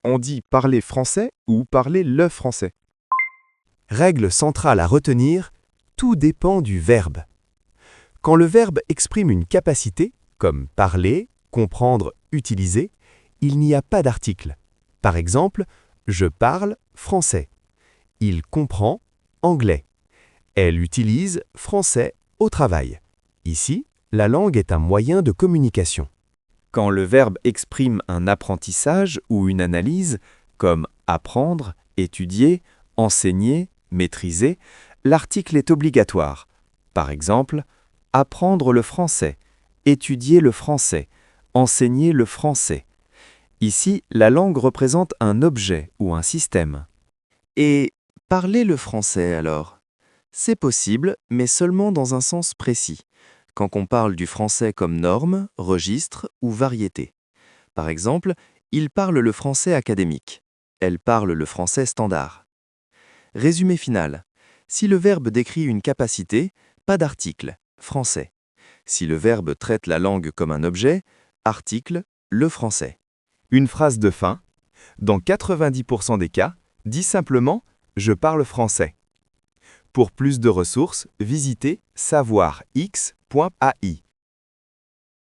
On dit parler français ou parler le français. Règle centrale à retenir, tout dépend du verbe. Quand le verbe exprime une capacité, comme parler, comprendre, utiliser, il n'y a pas d'article. Par exemple, je parle français. Il comprend anglais. Elle utilise français au travail. Ici, la langue est un moyen de communication. Quand le verbe exprime un apprentissage ou une analyse, comme apprendre, étudier, enseigner, maîtriser, l'article est obligatoire. Par exemple, apprendre le français, étudier le français, enseigner le français. Ici, la langue représente un objet ou un système. Et parler le français alors? C'est possible, mais seulement dans un sens précis, quand on parle du français comme norme, registre ou variété. Par exemple, il parle le français académique. Elle parle le français standard. Résumé final. Si le verbe décrit une capacité, pas d'article, français. Si le verbe traite la langue comme un objet, article, le français. Une phrase de fin. Dans 90% des cas, dis simplement « je parle français ». Pour plus de ressources, visitez savoirx.ai.